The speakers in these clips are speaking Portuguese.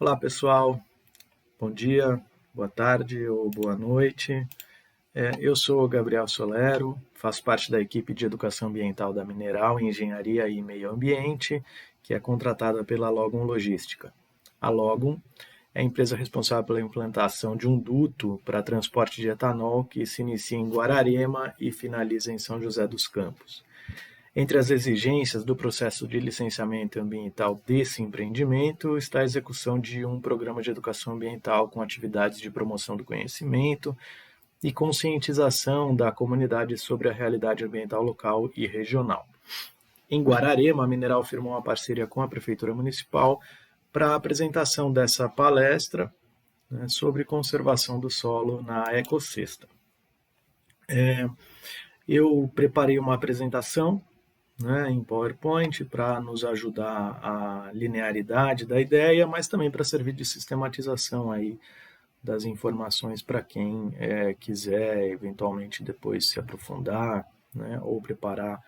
Olá, pessoal. Bom dia, boa tarde ou boa noite. Eu sou o Gabriel Solero, faço parte da equipe de Educação Ambiental da Mineral, Engenharia e Meio Ambiente, que é contratada pela Logum Logística. A Logum é a empresa responsável pela implantação de um duto para transporte de etanol que se inicia em Guararema e finaliza em São José dos Campos. Entre as exigências do processo de licenciamento ambiental desse empreendimento está a execução de um programa de educação ambiental com atividades de promoção do conhecimento e conscientização da comunidade sobre a realidade ambiental local e regional. Em Guararema, a Mineral firmou uma parceria com a Prefeitura Municipal para a apresentação dessa palestra, sobre conservação do solo na Ecosexta. Eu preparei uma apresentação, em PowerPoint para nos ajudar a linearidade da ideia, mas também para servir de sistematização aí das informações para quem quiser eventualmente depois se aprofundar, ou preparar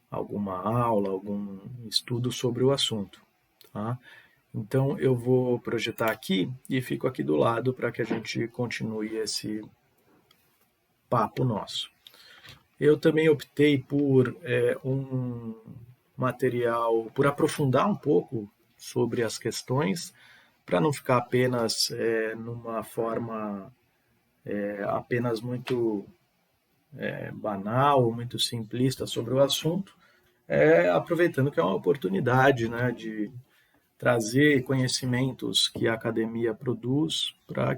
alguma aula, algum estudo sobre o assunto. Tá? Então eu vou projetar aqui e fico aqui do lado para que a gente continue esse papo nosso. Eu também optei por um material, por aprofundar um pouco sobre as questões, para não ficar apenas numa forma apenas muito banal, muito simplista sobre o assunto, aproveitando que é uma oportunidade, de trazer conhecimentos que a academia produz para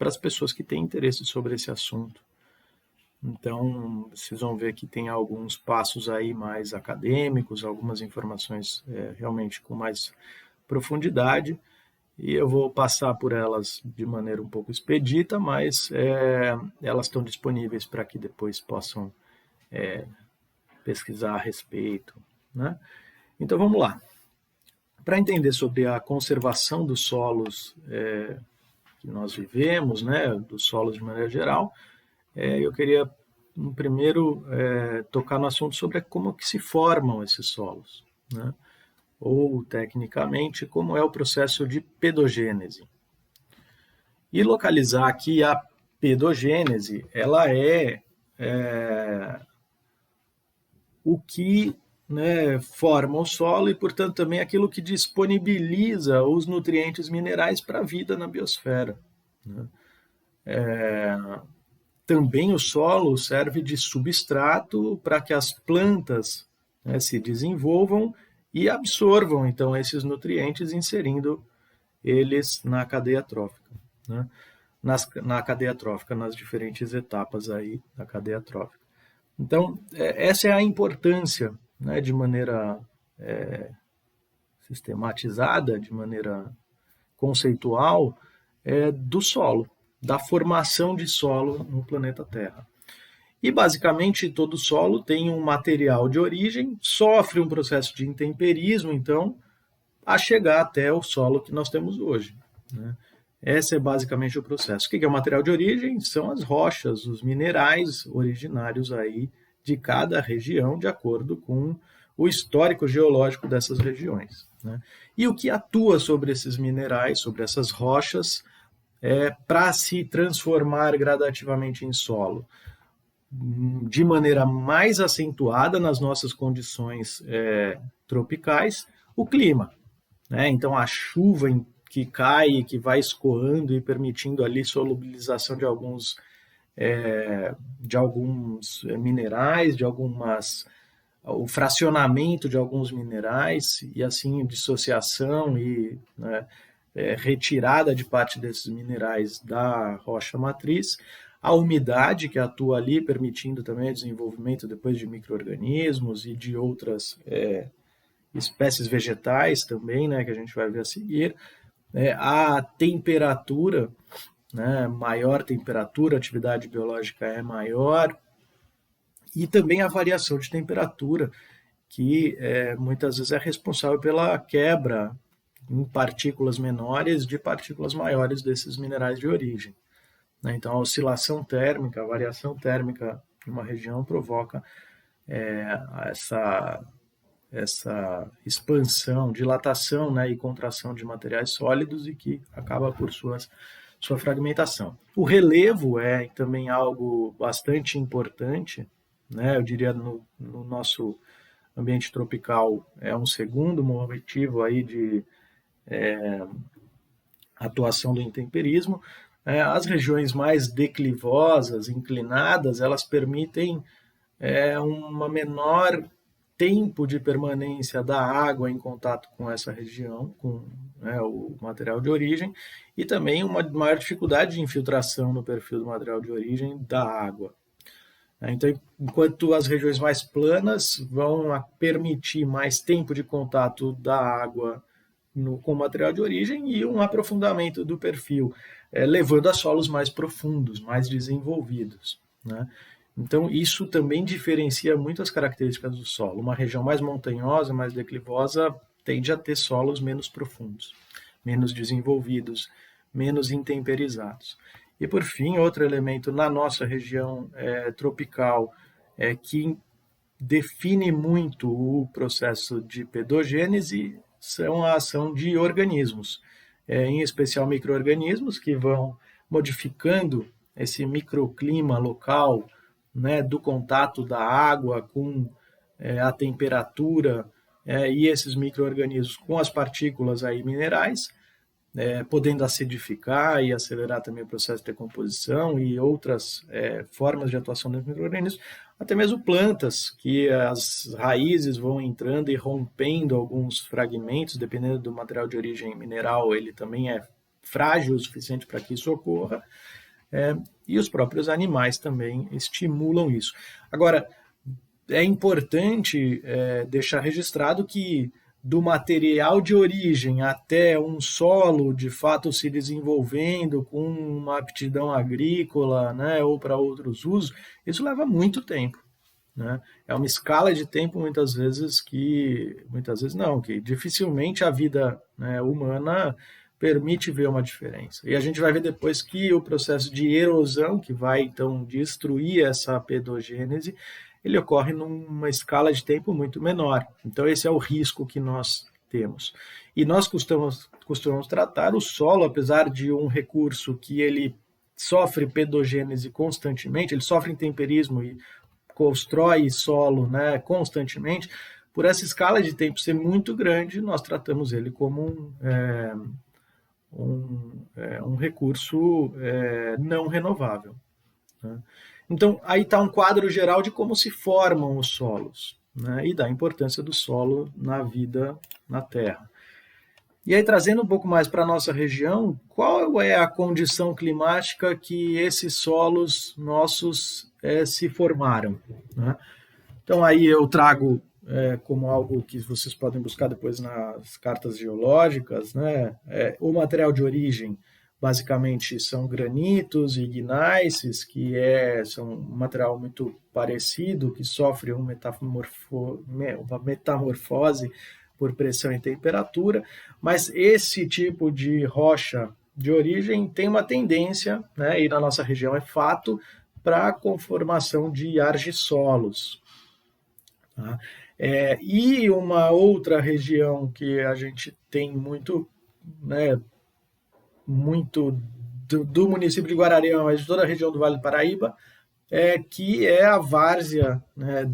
as pessoas que têm interesse sobre esse assunto. Então, vocês vão ver que tem alguns passos aí mais acadêmicos, algumas informações realmente com mais profundidade, e eu vou passar por elas de maneira um pouco expedita, mas elas estão disponíveis para que depois possam pesquisar a respeito. Né? Então, vamos lá. Para entender sobre a conservação dos solos que nós vivemos, dos solos de maneira geral, eu queria primeiro tocar no assunto sobre como que se formam esses solos, ou tecnicamente como é o processo de pedogênese. E localizar aqui a pedogênese, ela é o que forma o solo e, portanto, também aquilo que disponibiliza os nutrientes minerais para a vida na biosfera. Também o solo serve de substrato para que as plantas se desenvolvam e absorvam, então, esses nutrientes, inserindo eles na cadeia trófica. Na cadeia trófica, nas diferentes etapas aí da cadeia trófica. Então, essa é a importância, de maneira sistematizada, de maneira conceitual, do solo, da formação de solo no planeta Terra. E, basicamente, todo solo tem um material de origem, sofre um processo de intemperismo, então, a chegar até o solo que nós temos hoje. Esse é basicamente o processo. O que é o material de origem? São as rochas, os minerais originários aí de cada região, de acordo com o histórico geológico dessas regiões. E o que atua sobre esses minerais, sobre essas rochas, para se transformar gradativamente em solo? De maneira mais acentuada nas nossas condições tropicais, o clima. Então, a chuva que cai, que vai escoando e permitindo ali solubilização de alguns minerais, o fracionamento de alguns minerais e assim dissociação e retirada de parte desses minerais da rocha matriz, a umidade que atua ali, permitindo também o desenvolvimento depois de micro-organismos e de outras espécies vegetais também, que a gente vai ver a seguir, a temperatura, maior temperatura, a atividade biológica é maior, e também a variação de temperatura, que muitas vezes é responsável pela quebra em partículas menores de partículas maiores desses minerais de origem. Então, a oscilação térmica, a variação térmica de uma região provoca essa essa expansão, dilatação, né, e contração de materiais sólidos e que acaba por sua fragmentação. O relevo é também algo bastante importante, né, eu diria no nosso ambiente tropical é um segundo motivo aí de atuação do intemperismo. As regiões mais declivosas, inclinadas, elas permitem uma menor tempo de permanência da água em contato com essa região, com o material de origem, e também uma maior dificuldade de infiltração no perfil do material de origem da água. Então, enquanto as regiões mais planas vão permitir mais tempo de contato da água com o material de origem e um aprofundamento do perfil, levando a solos mais profundos, mais desenvolvidos, né? Então, isso também diferencia muito as características do solo. Uma região mais montanhosa, mais declivosa, tende a ter solos menos profundos, menos desenvolvidos, menos intemperizados. E, por fim, outro elemento na nossa região tropical que define muito o processo de pedogênese são a ação de organismos, em especial micro-organismos que vão modificando esse microclima local, né, do contato da água com a temperatura e esses micro-organismos com as partículas aí minerais, podendo acidificar e acelerar também o processo de decomposição e outras formas de atuação dos micro-organismos, até mesmo plantas, que as raízes vão entrando e rompendo alguns fragmentos, dependendo do material de origem mineral, ele também é frágil o suficiente para que isso ocorra, e os próprios animais também estimulam isso. Agora, é importante deixar registrado que do material de origem até um solo de fato se desenvolvendo com uma aptidão agrícola, né, ou para outros usos, isso leva muito tempo, né? É uma escala de tempo muitas vezes que dificilmente a vida, né, humana permite ver uma diferença. E a gente vai ver depois que o processo de erosão, que vai então destruir essa pedogênese, ele ocorre numa escala de tempo muito menor. Então, esse é o risco que nós temos. E nós costumamos tratar o solo, apesar de um recurso que ele sofre pedogênese constantemente, ele sofre intemperismo e constrói solo, né, constantemente, por essa escala de tempo ser muito grande, nós tratamos ele como um recurso não renovável, né? Então, aí está um quadro geral de como se formam os solos, né, e da importância do solo na vida na Terra. E aí, trazendo um pouco mais para a nossa região, qual é a condição climática que esses solos nossos se formaram, né? Então, aí eu trago como algo que vocês podem buscar depois nas cartas geológicas, né, o material de origem. Basicamente são granitos e gnáisses, que são um material muito parecido, que sofre uma metamorfose por pressão e temperatura, mas esse tipo de rocha de origem tem uma tendência, né, e na nossa região é fato, para a conformação de argissolos. Tá? E uma outra região que a gente tem muito, né, muito do município de Guararema, mas de toda a região do Vale do Paraíba, que é a várzea, né,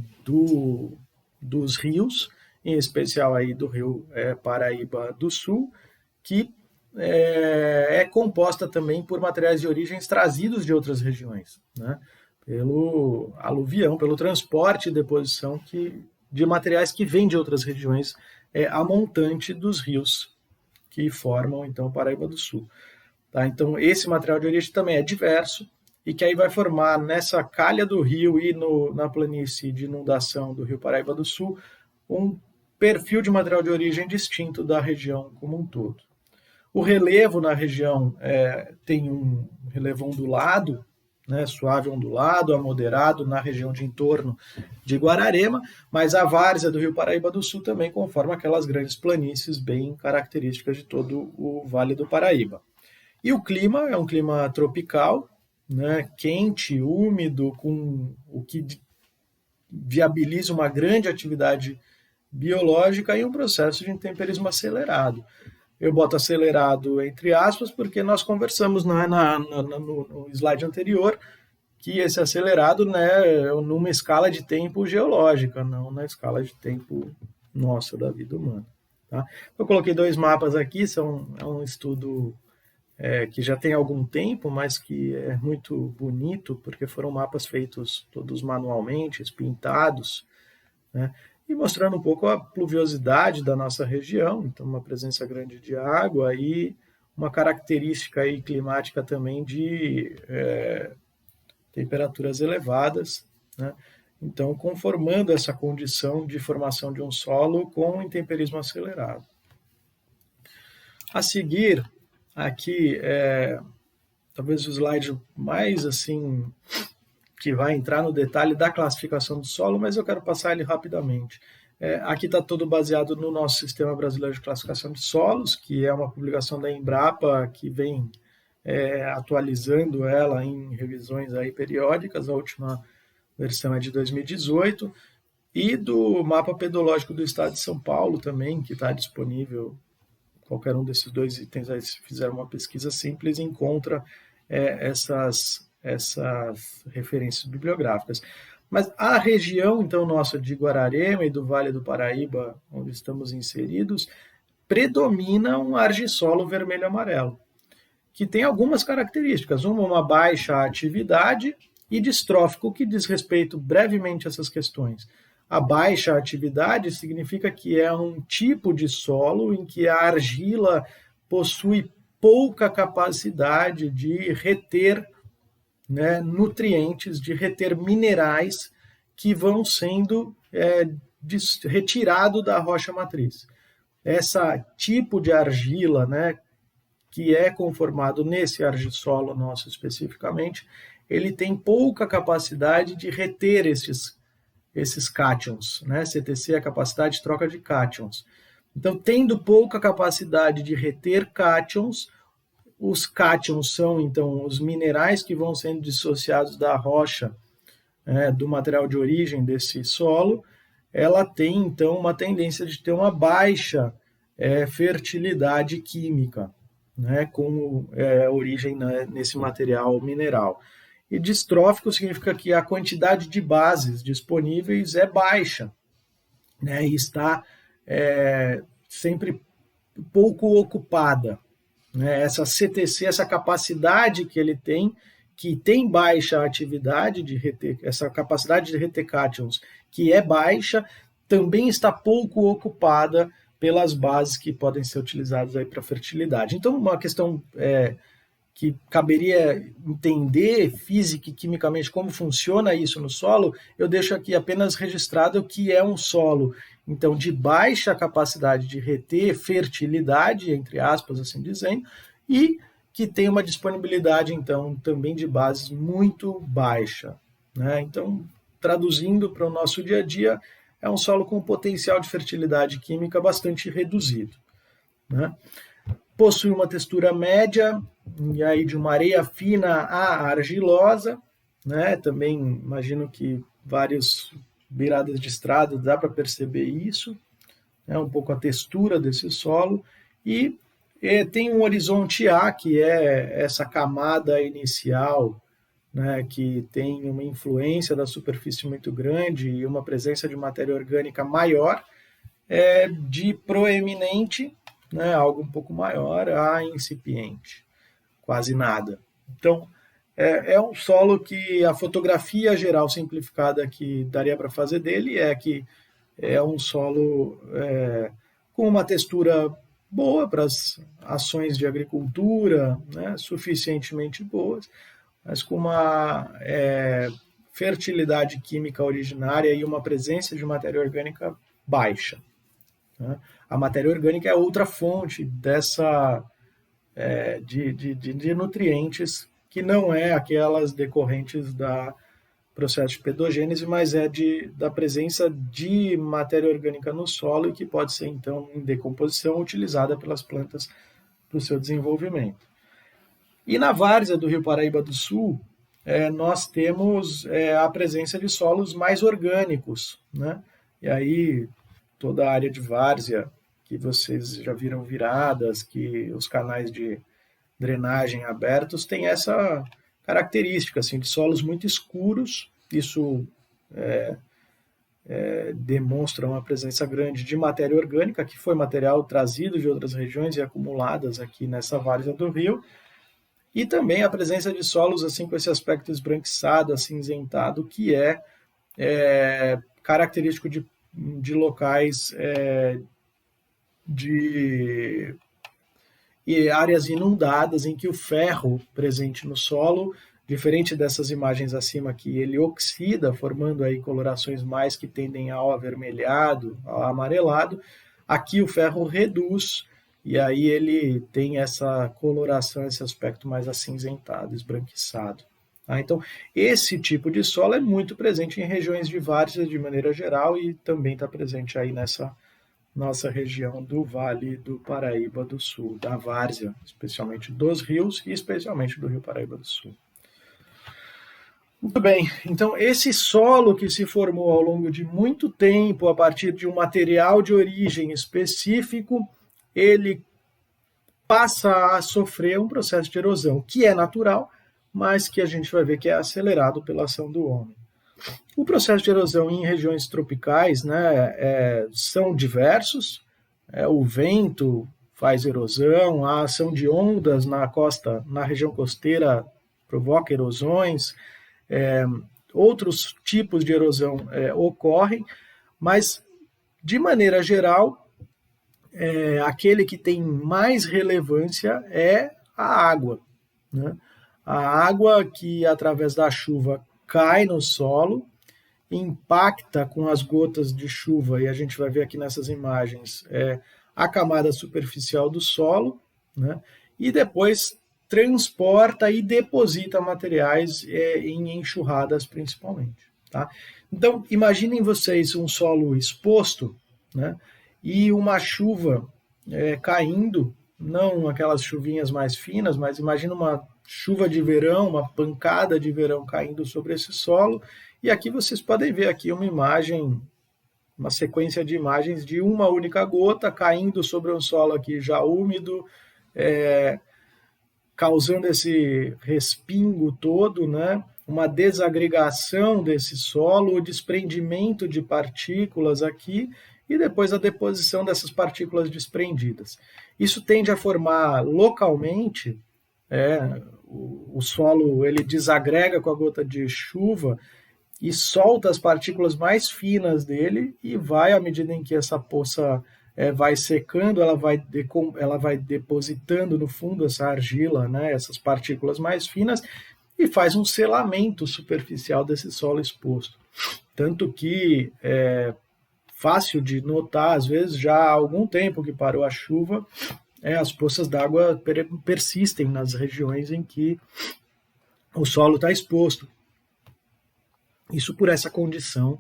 dos rios, em especial aí do rio Paraíba do Sul, que é composta também por materiais de origens trazidos de outras regiões, né, pelo aluvião, pelo transporte e deposição de materiais que vêm de outras regiões a montante dos rios que formam, então, o Paraíba do Sul. Tá? Então, esse material de origem também é diverso e que aí vai formar nessa calha do rio e na planície de inundação do rio Paraíba do Sul um perfil de material de origem distinto da região como um todo. O relevo na região tem um relevo ondulado, né, suave ondulado, a moderado na região de entorno de Guararema, mas a várzea do rio Paraíba do Sul também conforma aquelas grandes planícies bem características de todo o Vale do Paraíba. E o clima é um clima tropical, né, quente, úmido, com o que viabiliza uma grande atividade biológica e um processo de intemperismo acelerado. Eu boto acelerado entre aspas porque nós conversamos no slide anterior que esse acelerado, né, numa escala de tempo geológica, não na escala de tempo nossa da vida humana. Tá? Eu coloquei 2 mapas aqui, é um estudo que já tem algum tempo, mas que é muito bonito, porque foram mapas feitos todos manualmente, pintados, né? E mostrando um pouco a pluviosidade da nossa região, então uma presença grande de água e uma característica aí climática também de temperaturas elevadas, né? Então conformando essa condição de formação de um solo com intemperismo acelerado. A seguir, aqui talvez o slide mais assim que vai entrar no detalhe da classificação do solo, mas eu quero passar ele rapidamente. Aqui está todo baseado no nosso Sistema Brasileiro de Classificação de Solos, que é uma publicação da Embrapa que vem atualizando ela em revisões aí periódicas. A última versão é de 2018, e do Mapa Pedológico do Estado de São Paulo também, que está disponível. Qualquer um desses 2 itens, aí, se fizer uma pesquisa simples, encontra essas referências bibliográficas. Mas a região, então, nossa de Guararema e do Vale do Paraíba, onde estamos inseridos, predomina um argissolo vermelho-amarelo, que tem algumas características. Uma baixa atividade e distrófico, que diz respeito brevemente a essas questões. A baixa atividade significa que é um tipo de solo em que a argila possui pouca capacidade de reter, né, nutrientes, de reter minerais que vão sendo retirados da rocha matriz. Esse tipo de argila, né, que é conformado nesse argissolo nosso especificamente, ele tem pouca capacidade de reter esses cátions, né? CTC é a capacidade de troca de cátions. Então, tendo pouca capacidade de reter cátions, os cátions são, então, os minerais que vão sendo dissociados da rocha, do material de origem desse solo. Ela tem, então, uma tendência de ter uma baixa fertilidade química, né, com origem nesse material mineral. E distrófico significa que a quantidade de bases disponíveis é baixa, né, e está sempre pouco ocupada. Né? Essa CTC, essa capacidade que ele tem, que tem baixa atividade de reter, essa capacidade de reter cátions, que é baixa, também está pouco ocupada pelas bases que podem ser utilizadas aí para fertilidade. Então, uma questão que caberia entender física e quimicamente como funciona isso no solo, eu deixo aqui apenas registrado que é um solo, então, de baixa capacidade de reter fertilidade, entre aspas, assim dizendo, e que tem uma disponibilidade, então, também de bases muito baixa. Né? Então, traduzindo para o nosso dia a dia, é um solo com potencial de fertilidade química bastante reduzido. Né? Possui uma textura média, e aí de uma areia fina a argilosa, né? Também imagino que várias beiradas de estrada dá para perceber isso, né? Um pouco a textura desse solo, e tem um horizonte A, que é essa camada inicial, né, que tem uma influência da superfície muito grande e uma presença de matéria orgânica maior, de proeminente, né, algo um pouco maior, a incipiente, quase nada. Então, é um solo que a fotografia geral simplificada que daria para fazer dele é que é um solo com uma textura boa para as ações de agricultura, né, suficientemente boas, mas com uma fertilidade química originária e uma presença de matéria orgânica baixa. Né? A matéria orgânica é outra fonte dessa de nutrientes que não é aquelas decorrentes da processo de pedogênese, mas da presença de matéria orgânica no solo e que pode ser, então, em decomposição, utilizada pelas plantas para o seu desenvolvimento. E na várzea do Rio Paraíba do Sul, nós temos a presença de solos mais orgânicos, né? E aí toda a área de várzea, que vocês já viram viradas, que os canais de drenagem abertos têm essa característica assim, de solos muito escuros. Isso demonstra uma presença grande de matéria orgânica, que foi material trazido de outras regiões e acumuladas aqui nessa várzea do rio, e também a presença de solos assim com esse aspecto esbranquiçado, acinzentado, que é característico de locais de e áreas inundadas em que o ferro presente no solo, diferente dessas imagens acima que ele oxida, formando aí colorações mais que tendem ao avermelhado, ao amarelado, aqui o ferro reduz e aí ele tem essa coloração, esse aspecto mais acinzentado, esbranquiçado. Então, esse tipo de solo é muito presente em regiões de várzea de maneira geral e também está presente aí nessa nossa região do Vale do Paraíba do Sul, da várzea, especialmente dos rios e especialmente do Rio Paraíba do Sul. Muito bem, então esse solo que se formou ao longo de muito tempo a partir de um material de origem específico, ele passa a sofrer um processo de erosão, que é natural, mas que a gente vai ver que é acelerado pela ação do homem. O processo de erosão em regiões tropicais, né, são diversos. O vento faz erosão, a ação de ondas na costa, na região costeira, provoca erosões. Outros tipos de erosão ocorrem, mas de maneira geral, aquele que tem mais relevância é a água, né? A água que através da chuva cai no solo, impacta com as gotas de chuva, e a gente vai ver aqui nessas imagens, a camada superficial do solo, né? E depois transporta e deposita materiais em enxurradas principalmente. Tá? Então, imaginem vocês um solo exposto, né? E uma chuva caindo, não aquelas chuvinhas mais finas, mas imagina uma chuva de verão, uma pancada de verão caindo sobre esse solo. E aqui vocês podem ver aqui uma imagem, uma sequência de imagens de uma única gota caindo sobre um solo aqui já úmido, causando esse respingo todo, né? Uma desagregação desse solo, o desprendimento de partículas aqui e depois a deposição dessas partículas desprendidas. Isso tende a formar localmente, o solo ele desagrega com a gota de chuva e solta as partículas mais finas dele e vai, à medida em que essa poça vai secando, ela vai depositando no fundo essa argila, né, essas partículas mais finas, e faz um selamento superficial desse solo exposto. Tanto que é fácil de notar, às vezes, já há algum tempo que parou a chuva, as poças d'água persistem nas regiões em que o solo está exposto. Isso por essa condição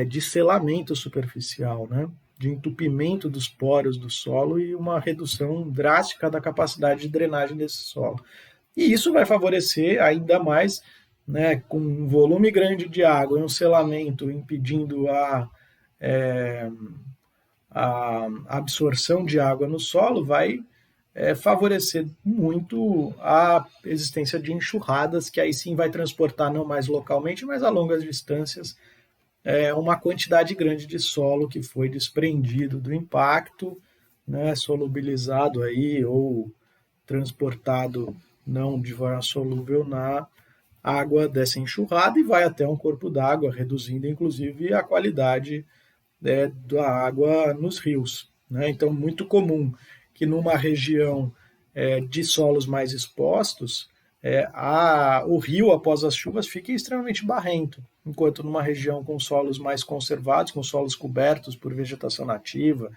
de selamento superficial, né? De entupimento dos poros do solo e uma redução drástica da capacidade de drenagem desse solo. E isso vai favorecer ainda mais, né, com um volume grande de água e um selamento impedindo a absorção de água no solo, vai favorecer muito a existência de enxurradas, que aí sim vai transportar não mais localmente, mas a longas distâncias, uma quantidade grande de solo que foi desprendido do impacto, né, solubilizado aí ou transportado não de forma solúvel na água dessa enxurrada e vai até um corpo d'água, reduzindo inclusive a qualidade da água nos rios. Né? Então, muito comum que numa região de solos mais expostos, o rio, após as chuvas, fique extremamente barrento, enquanto numa região com solos mais conservados, com solos cobertos por vegetação nativa,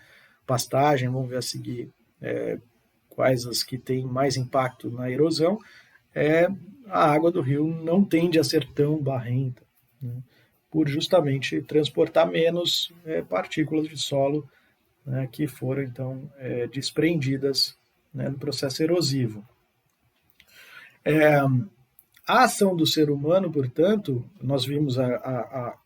pastagem, vamos ver a seguir quais as que têm mais impacto na erosão, a água do rio não tende a ser tão barrenta, né? Por justamente transportar menos partículas de solo, né, que foram então desprendidas, né, no processo erosivo. A ação do ser humano, portanto, nós vimos a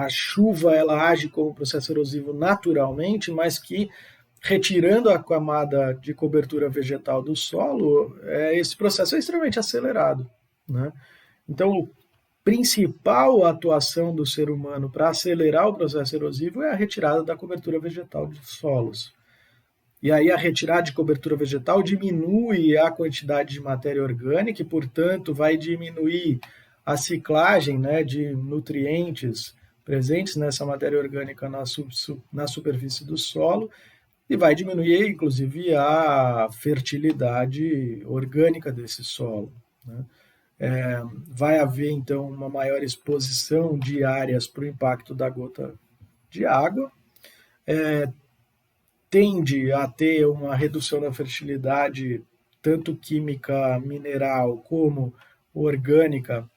a chuva ela age como processo erosivo naturalmente, mas que retirando a camada de cobertura vegetal do solo, esse processo é extremamente acelerado, né? Então, principal atuação do ser humano para acelerar o processo erosivo é a retirada da cobertura vegetal dos solos. E aí a retirada de cobertura vegetal diminui a quantidade de matéria orgânica e, portanto, vai diminuir a ciclagem, né, de nutrientes presentes nessa matéria orgânica na superfície do solo e vai diminuir, inclusive, a fertilidade orgânica desse solo, né? Vai haver, então, uma maior exposição de áreas para o impacto da gota de água, tende a ter uma redução da fertilidade, tanto química, mineral, como orgânica,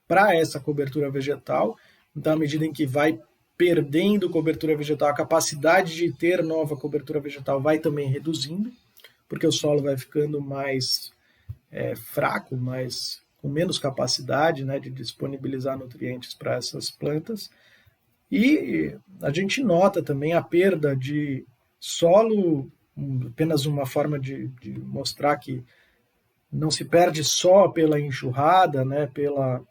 para essa cobertura vegetal. Então, à medida em que vai perdendo cobertura vegetal, a capacidade de ter nova cobertura vegetal vai também reduzindo, porque o solo vai ficando mais fraco, com menos capacidade, né, de disponibilizar nutrientes para essas plantas. E a gente nota também a perda de solo, apenas uma forma de mostrar que não se perde só pela enxurrada, né, pelo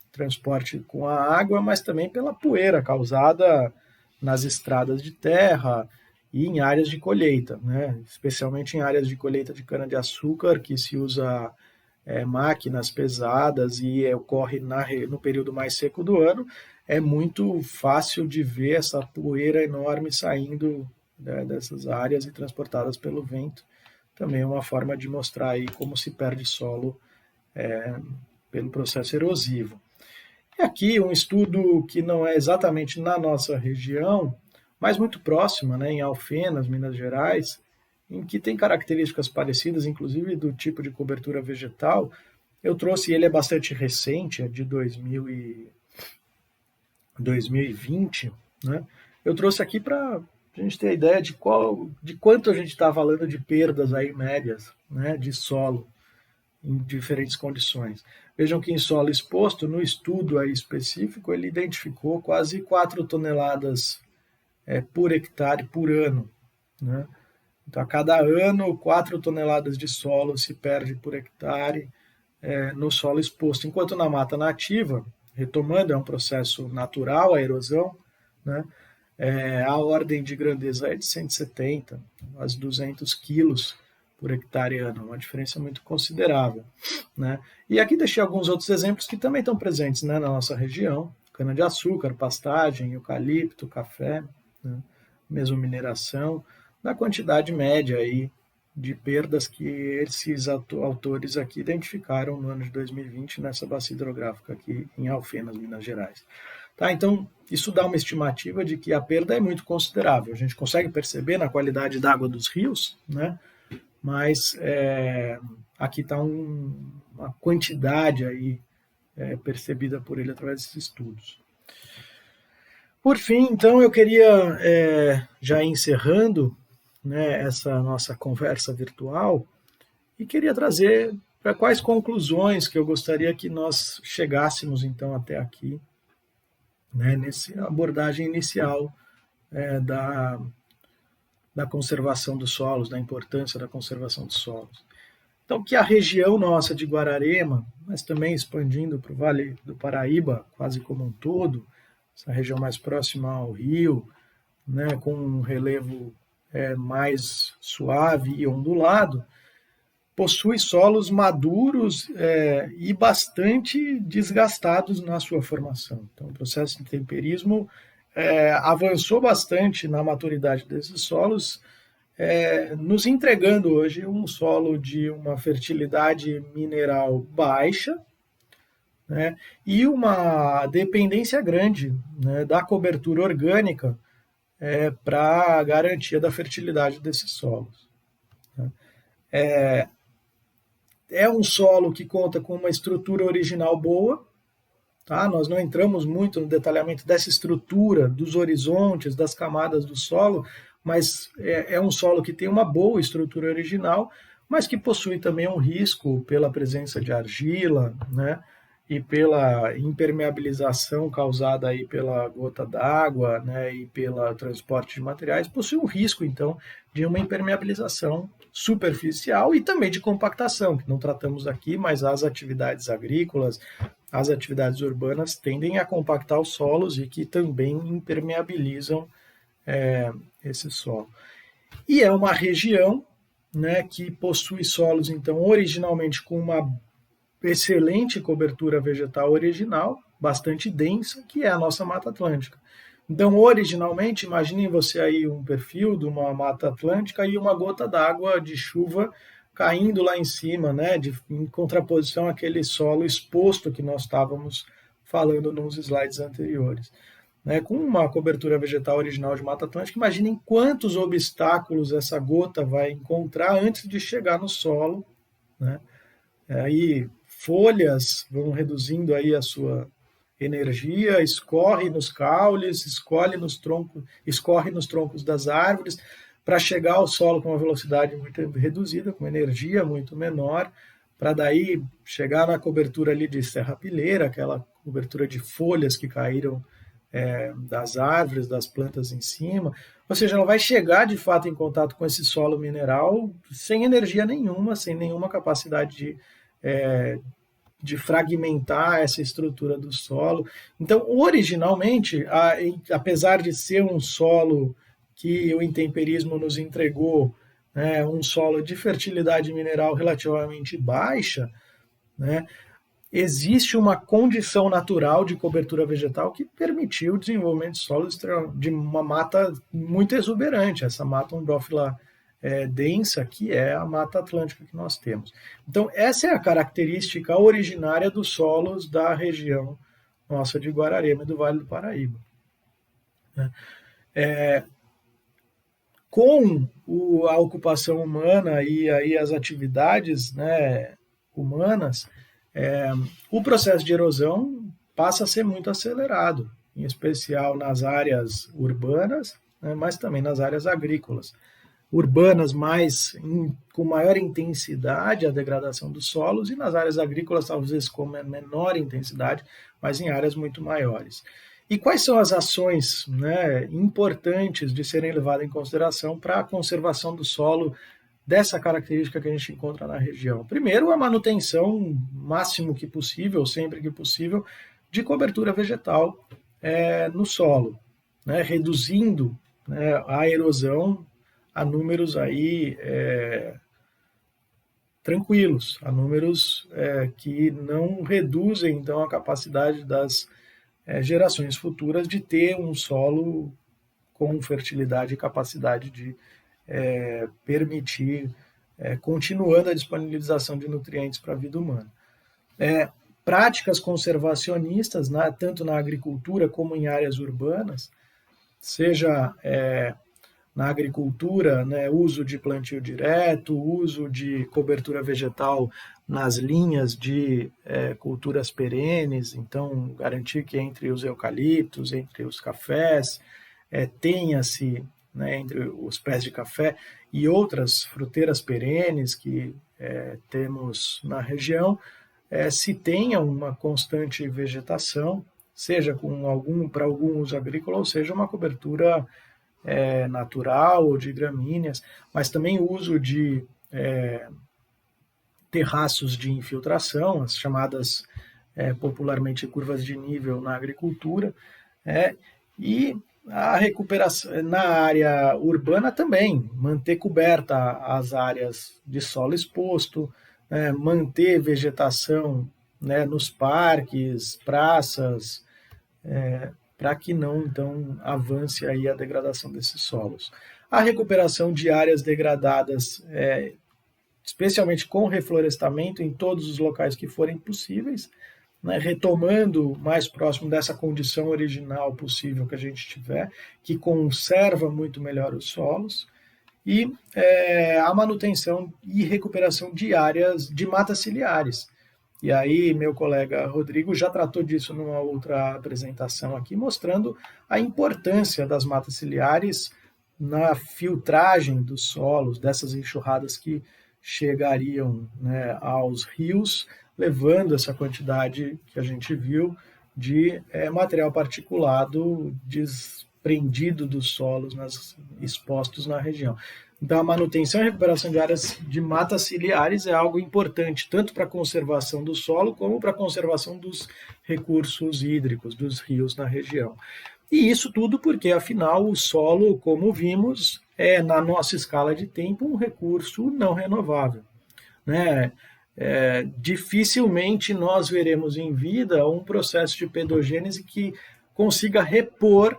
transporte com a água, mas também pela poeira causada nas estradas de terra e em áreas de colheita, né, especialmente em áreas de colheita de cana-de-açúcar, que se usa máquinas pesadas e ocorre no período mais seco do ano. É muito fácil de ver essa poeira enorme saindo, né, dessas áreas e transportadas pelo vento. Também é uma forma de mostrar aí como se perde solo pelo processo erosivo. E aqui um estudo que não é exatamente na nossa região, mas muito próxima, né, em Alfenas, Minas Gerais, em que tem características parecidas, inclusive do tipo de cobertura vegetal. Eu trouxe, ele é bastante recente, é de 2020, né? Eu trouxe aqui para a gente ter a ideia de quanto a gente está falando de perdas aí médias, né, de solo em diferentes condições. Vejam que em solo exposto, no estudo aí específico, ele identificou quase 4 toneladas por hectare por ano, né? Então, a cada ano, 4 toneladas de solo se perde por hectare no solo exposto, enquanto na mata nativa, retomando, é um processo natural a erosão, né? A ordem de grandeza é de 170 a 200 quilos por hectare ano, uma diferença muito considerável, né? E aqui deixei alguns outros exemplos que também estão presentes, né, na nossa região: cana-de-açúcar, pastagem, eucalipto, café, né? Mesmo mineração, da quantidade média aí de perdas que esses autores aqui identificaram no ano de 2020 nessa bacia hidrográfica aqui em Alfenas, Minas Gerais. Tá, então, isso dá uma estimativa de que a perda é muito considerável. A gente consegue perceber na qualidade da água dos rios, né? Mas aqui está uma quantidade aí percebida por ele através desses estudos. Por fim, então, eu queria, já encerrando, né, essa nossa conversa virtual, e queria trazer para quais conclusões que eu gostaria que nós chegássemos, então, até aqui, né, nessa abordagem inicial da conservação dos solos, da importância da conservação dos solos. Então, que a região nossa de Guararema, mas também expandindo para o Vale do Paraíba, quase como um todo, essa região mais próxima ao rio, né, com um relevo mais suave e ondulado, possui solos maduros e bastante desgastados na sua formação. Então, o processo de temperismo avançou bastante na maturidade desses solos, nos entregando hoje um solo de uma fertilidade mineral baixa, né, e uma dependência grande, né, da cobertura orgânica para a garantia da fertilidade desses solos, né. É um solo que conta com uma estrutura original boa, tá? Nós não entramos muito no detalhamento dessa estrutura, dos horizontes, das camadas do solo, mas é um solo que tem uma boa estrutura original, mas que possui também um risco pela presença de argila, né, e pela impermeabilização causada aí pela gota d'água, né, e pelo transporte de materiais, possui um risco, então, de uma impermeabilização superficial e também de compactação, que não tratamos aqui, mas as atividades agrícolas, as atividades urbanas tendem a compactar os solos e que também impermeabilizam esse solo. E é uma região, né, que possui solos, então, originalmente com uma excelente cobertura vegetal original, bastante densa, que é a nossa Mata Atlântica. Então, originalmente, imaginem você aí um perfil de uma Mata Atlântica e uma gota d'água de chuva caindo lá em cima, né, em contraposição àquele solo exposto que nós estávamos falando nos slides anteriores. Né, com uma cobertura vegetal original de Mata Atlântica, imaginem quantos obstáculos essa gota vai encontrar antes de chegar no solo, né? Aí folhas vão reduzindo aí a sua energia, escorre nos caules, escorre nos troncos das árvores, para chegar ao solo com uma velocidade muito reduzida, com energia muito menor, para daí chegar na cobertura ali de serrapilheira, aquela cobertura de folhas que caíram das árvores, das plantas em cima, ou seja, ela vai chegar de fato em contato com esse solo mineral sem energia nenhuma, sem nenhuma capacidade de fragmentar essa estrutura do solo. Então, originalmente, apesar de ser um solo que o intemperismo nos entregou, né, um solo de fertilidade mineral relativamente baixa, né, existe uma condição natural de cobertura vegetal que permitiu o desenvolvimento de solos de uma mata muito exuberante, essa mata umbrófila densa, que é a Mata Atlântica que nós temos. Então, essa é a característica originária dos solos da região nossa de Guararema e do Vale do Paraíba. Com a ocupação humana e aí as atividades, né, humanas, o processo de erosão passa a ser muito acelerado, em especial nas áreas urbanas, né, mas também nas áreas agrícolas. Urbanas com maior intensidade a degradação dos solos e nas áreas agrícolas talvez com menor intensidade, mas em áreas muito maiores. E quais são as ações, né, importantes de serem levadas em consideração para a conservação do solo dessa característica que a gente encontra na região? Primeiro, a manutenção, máximo que possível, sempre que possível, de cobertura vegetal no solo, né, reduzindo, né, a erosão a números aí tranquilos, a números que não reduzem, então, a capacidade das gerações futuras de ter um solo com fertilidade e capacidade de permitir, continuando a disponibilização de nutrientes para a vida humana. Práticas conservacionistas, tanto na agricultura como em áreas urbanas, seja na agricultura, né, uso de plantio direto, uso de cobertura vegetal nas linhas de culturas perenes, então garantir que entre os eucaliptos, entre os cafés, tenha-se, né, entre os pés de café e outras fruteiras perenes que temos na região, se tenha uma constante vegetação, seja para algum uso agrícola, ou seja, uma cobertura natural ou de gramíneas, mas também o uso de terraços de infiltração, as chamadas popularmente curvas de nível na agricultura, e a recuperação na área urbana também, manter coberta as áreas de solo exposto, manter vegetação, né, nos parques, praças, para que não, então, avance aí a degradação desses solos. A recuperação de áreas degradadas, especialmente com reflorestamento em todos os locais que forem possíveis, né, retomando mais próximo dessa condição original possível que a gente tiver, que conserva muito melhor os solos, e a manutenção e recuperação de áreas de matas ciliares. E aí, meu colega Rodrigo já tratou disso numa outra apresentação aqui, mostrando a importância das matas ciliares na filtragem dos solos, dessas enxurradas que chegariam, né, aos rios, levando essa quantidade que a gente viu de material particulado desprendido dos solos expostos na região. Então, a manutenção e recuperação de áreas de matas ciliares é algo importante, tanto para a conservação do solo, como para a conservação dos recursos hídricos, dos rios na região. E isso tudo porque, afinal, o solo, como vimos, é, na nossa escala de tempo, um recurso não renovável, né? Dificilmente nós veremos em vida um processo de pedogênese que consiga repor,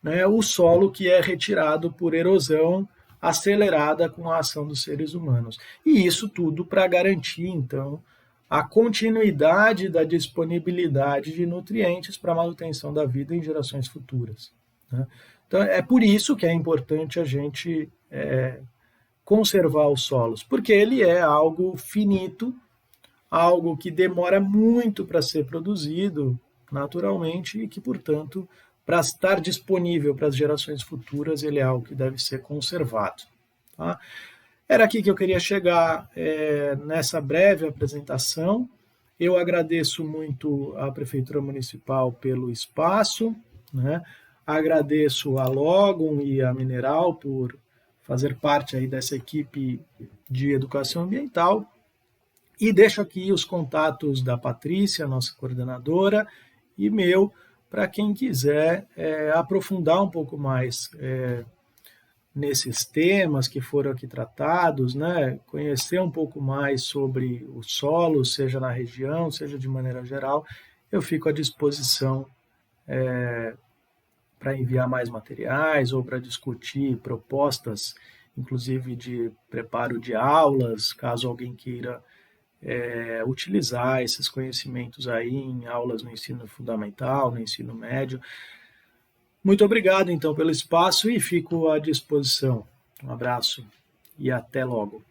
né, o solo que é retirado por erosão acelerada com a ação dos seres humanos. E isso tudo para garantir, então, a continuidade da disponibilidade de nutrientes para a manutenção da vida em gerações futuras, né? Então, é por isso que é importante a gente conservar os solos, porque ele é algo finito, algo que demora muito para ser produzido naturalmente e que, portanto, para estar disponível para as gerações futuras, ele é algo que deve ser conservado. Tá? Era aqui que eu queria chegar nessa breve apresentação. Eu agradeço muito à Prefeitura Municipal pelo espaço, né? Agradeço a Logum e a Mineral por fazer parte aí dessa equipe de educação ambiental. E deixo aqui os contatos da Patrícia, nossa coordenadora, e meu, para quem quiser aprofundar um pouco mais nesses temas que foram aqui tratados, né? Conhecer um pouco mais sobre o solo, seja na região, seja de maneira geral, eu fico à disposição para enviar mais materiais ou para discutir propostas, inclusive de preparo de aulas, caso alguém queira utilizar esses conhecimentos aí em aulas no ensino fundamental, no ensino médio. Muito obrigado, então, pelo espaço e fico à disposição. Um abraço e até logo.